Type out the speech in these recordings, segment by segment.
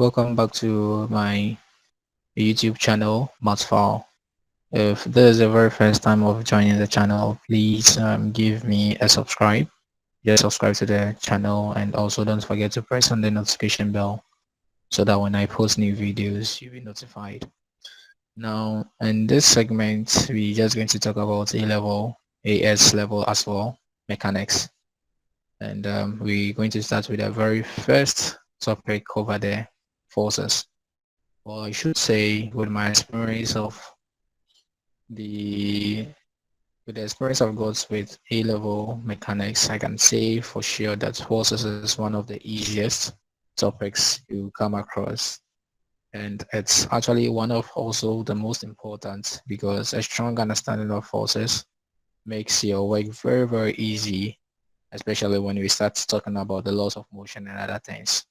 Welcome back to my YouTube channel, Matsfile. If this is the very first time of joining the channel, please give me a subscribe. Just subscribe to the channel and also don't forget to press on the notification bell so that when I post new videos, you'll be notified. Now, in this segment, we're just going to talk about A-level, AS level as well, mechanics. And we're going to start with the very first topic over there, forces. Well, I should say with my experience of the the experience I've got with A-level mechanics, I can say for sure that forces is one of the easiest topics you come across. And it's actually one of also the most important because a strong understanding of forces makes your work very, very easy, especially when we start talking about the laws of motion and other things.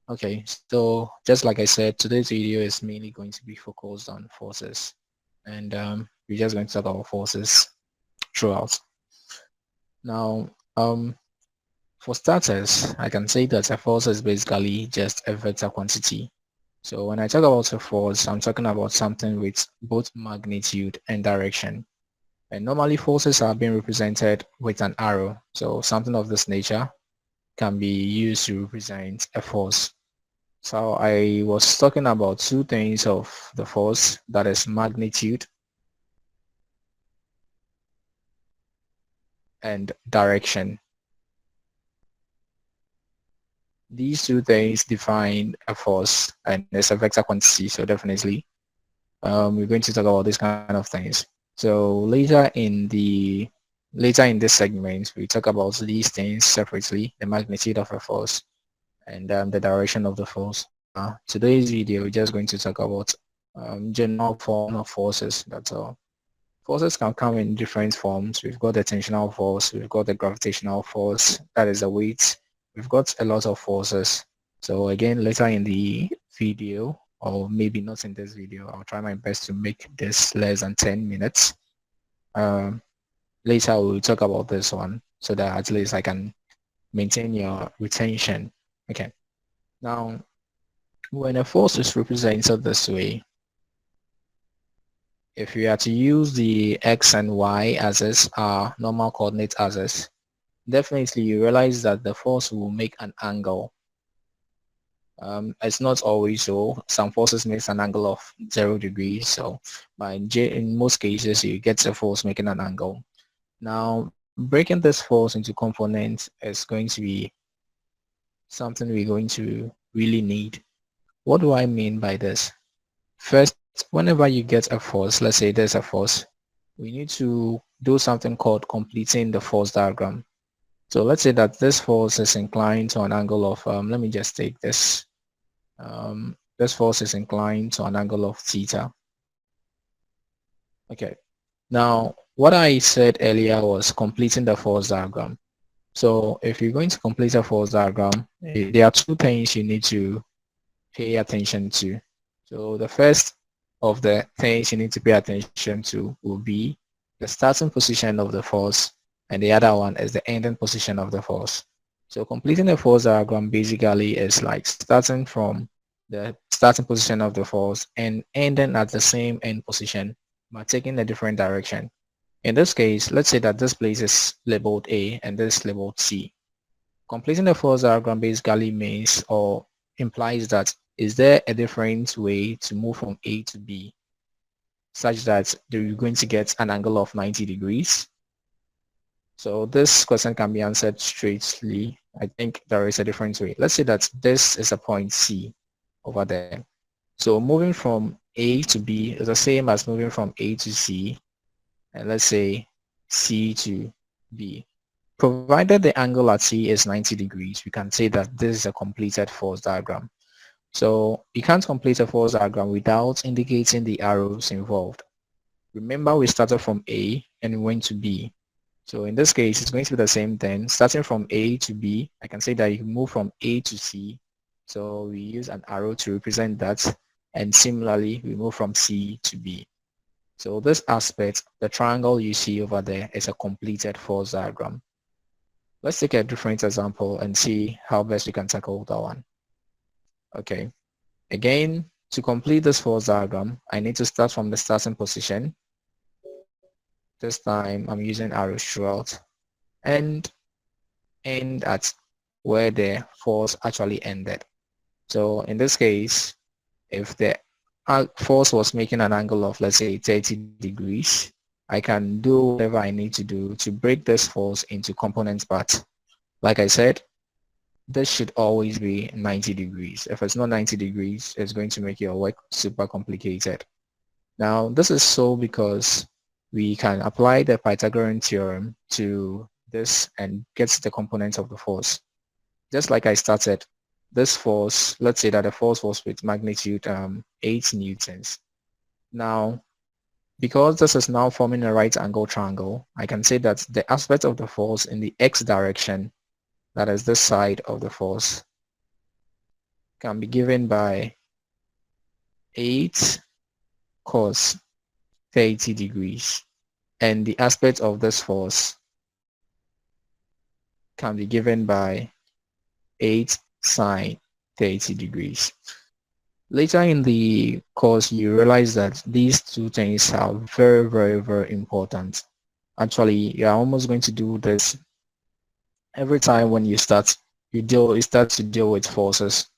Okay, so just like I said, today's video is mainly going to be focused on forces, and we're just going to talk about forces throughout. Now, for starters, I can say that a force is basically just a vector quantity. So when I talk about a force, I'm talking about something with both magnitude and direction. And normally forces are being represented with an arrow. So something of this nature can be used to represent a force. So I was talking about two things of the force, that is magnitude and direction. These two things define a force and it's a vector quantity, so definitely we're going to talk about these kind of things. So later in this segment, we talk about these things separately, the magnitude of a force and the direction of the force. Today's video, we're just going to talk about general form of forces. That's all. Forces can come in different forms. We've got the tensional force, we've got the gravitational force, that is the weight. We've got a lot of forces. So again, later in the video, or maybe not in this video, I'll try my best to make this less than 10 minutes. Um, Later we'll talk about this one so that at least I can maintain your retention. Okay. Now, when a force is represented this way, if we are to use the x and y axis, our normal coordinate axis, definitely you realize that the force will make an angle. It's not always so. Some forces make an angle of 0 degrees. So, but in most cases, you get a force making an angle. Now, breaking this force into components is going to be something we're going to really need. What do I mean by this? First, whenever you get a force, let's say there's a force, we need to do something called completing the force diagram. So let's say that this force is inclined to an angle of, let me just take this. This force is inclined to an angle of theta. Okay. Now, what I said earlier was completing the force diagram. So if you're going to complete a force diagram, there are two things you need to pay attention to. So the first of the things you need to pay attention to will be the starting position of the force, and the other one is the ending position of the force. So completing a force diagram basically is like starting from the starting position of the force and ending at the same end position but taking a different direction. In this case, let's say that this place is labeled A and this is labeled C. Completing the force diagram basically means or implies that is there a different way to move from A to B such that you're going to get an angle of 90 degrees? So this question can be answered straightly. I think there is a different way. Let's say that this is a point C over there. So moving from A to B is the same as moving from A to C, and let's say C to B. Provided the angle at C is 90 degrees, we can say that this is a completed force diagram. So you can't complete a force diagram without indicating the arrows involved. Remember, we started from A and we went to B. So in this case, it's going to be the same thing. Starting from A to B, I can say that you can move from A to C. So we use an arrow to represent that. And similarly, we move from C to B. So this aspect, the triangle you see over there, is a completed force diagram. Let's take a different example and see how best we can tackle that one. Okay. Again, to complete this force diagram, I need to start from the starting position. This time I'm using arrows throughout and end at where the force actually ended. So in this case, if the force was making an angle of, let's say, 30 degrees, I can do whatever I need to do to break this force into component parts. Like I said, this should always be 90 degrees. If it's not 90 degrees, it's going to make your work super complicated. Now, this is so because we can apply the Pythagorean theorem to this and get the components of the force. Just like I started, this force, let's say that the force was with magnitude 8 newtons. Now, because this is now forming a right angle triangle, I can say that the aspect of the force in the x direction, that is this side of the force, can be given by 8 cos 30 degrees. And the aspect of this force can be given by 8 sine 30 degrees. Later in the course, you realize that these two things are very, very, very important. Actually, you're almost going to do this every time when you start to deal with forces,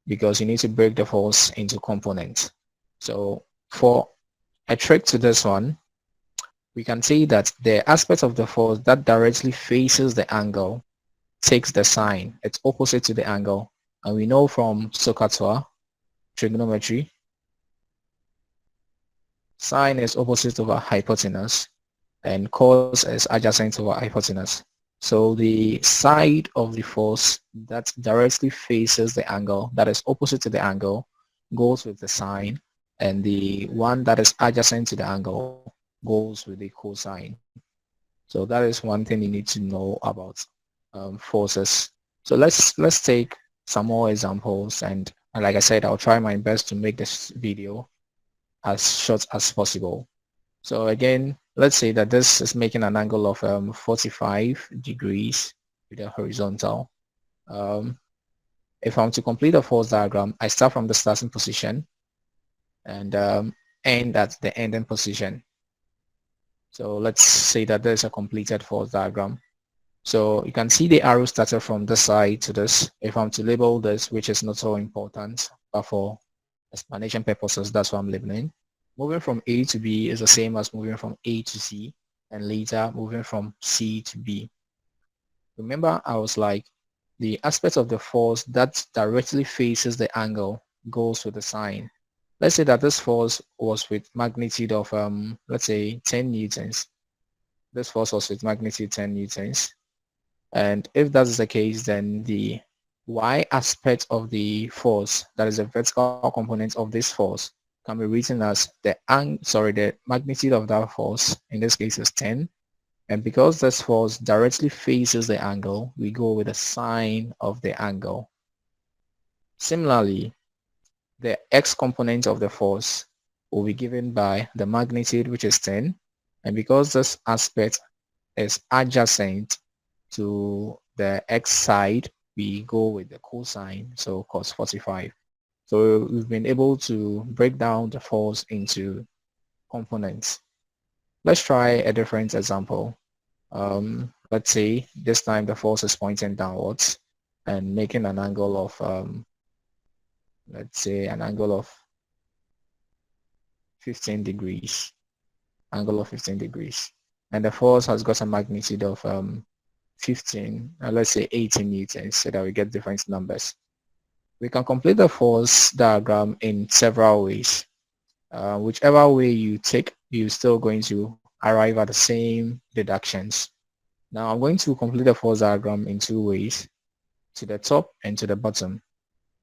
because you need to break the force into components. So for a trick to this one, we can say that the aspect of the force that directly faces the angle takes the sine. It's opposite to the angle. And we know from SOHCAHTOA, trigonometry, sine is opposite over hypotenuse and cos is adjacent over hypotenuse. So the side of the force that directly faces the angle, that is opposite to the angle, goes with the sine, and the one that is adjacent to the angle goes with the cosine. So that is one thing you need to know about forces. So let's take some more examples, and like I said, I'll try my best to make this video as short as possible. So again, let's say that this is making an angle of 45 degrees with the horizontal. Um, if I'm to complete a force diagram, I start from the starting position and end at the ending position. So let's say that there's a completed force diagram. So you can see the arrow started from this side to this. If I'm to label this, which is not so important, but for explanation purposes, that's what I'm labeling. Moving from A to B is the same as moving from A to C, and later moving from C to B. Remember, I was like, the aspect of the force that directly faces the angle goes with the sine. Let's say that this force was with magnitude of, let's say 10 newtons. This force was with magnitude 10 newtons. And if that is the case, then the y aspect of the force, that is the vertical component of this force, can be written as the magnitude of that force. In this case is 10. And because this force directly faces the angle, we go with the sine of the angle. Similarly, the x component of the force will be given by the magnitude, which is 10. And because this aspect is adjacent to the x side, we go with the cosine, so cos 45. So we've been able to break down the force into components. Let's try a different example. Let's say this time the force is pointing downwards and making an angle of, let's say an angle of 15 degrees, angle of 15 degrees. And the force has got a magnitude of 15, let's say 18 newtons, so that we get different numbers. We can complete the force diagram in several ways. Whichever way you take, you're still going to arrive at the same deductions. Now I'm going to complete the force diagram in two ways, to the top and to the bottom.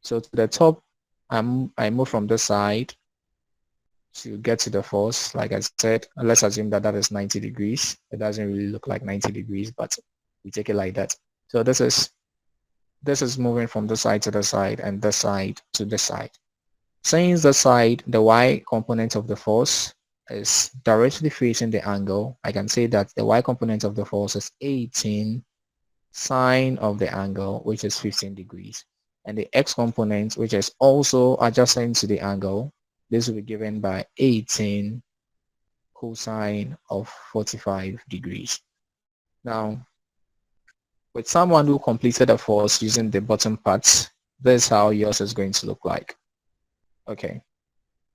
So to the top, I move from this side to get to the force. Like I said, let's assume that that is 90 degrees. It doesn't really look like 90 degrees, but we take it like that. So this is moving from this side to the side and this side to this side. Since the side, the y component of the force is directly facing the angle, I can say that the y component of the force is 18 sine of the angle, which is 15 degrees. and the x component, which is also adjacent to the angle, this will be given by 18 cosine of 45 degrees. Now, with someone who completed a force using the bottom parts, this is how yours is going to look like. Okay.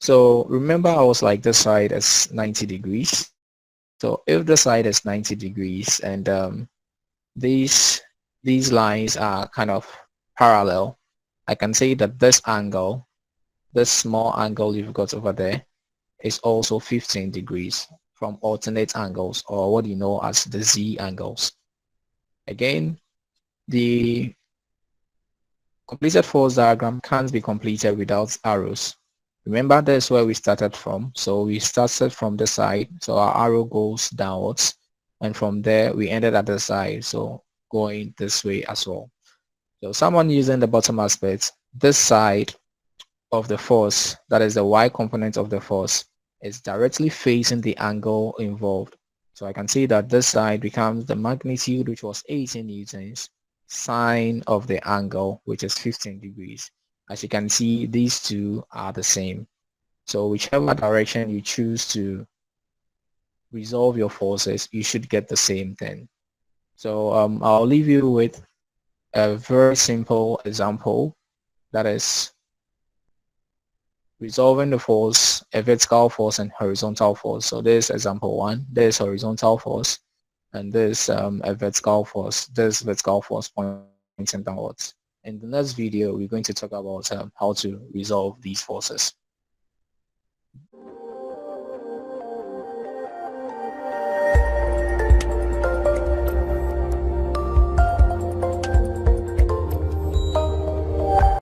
So remember I was like this side is 90 degrees. So if the side is 90 degrees and these lines are kind of parallel, I can say that this angle, this small angle you've got over there, is also 15 degrees from alternate angles, or what you know as the Z angles. Again, the completed force diagram can't be completed without arrows. Remember, that's where we started from. So we started from the side, so our arrow goes downwards, and from there we ended at the side, so going this way as well. So someone using the bottom aspect, this side of the force, that is the y component of the force, is directly facing the angle involved. So I can see that this side becomes the magnitude, which was 18 newtons, sine of the angle, which is 15 degrees. As you can see, these two are the same. So whichever direction you choose to resolve your forces, you should get the same thing. So I'll leave you with a very simple example, that is resolving the force, a vertical force and horizontal force. So this is example one, this horizontal force, and this a vertical force, this vertical force pointing downwards. In the next video, we're going to talk about how to resolve these forces.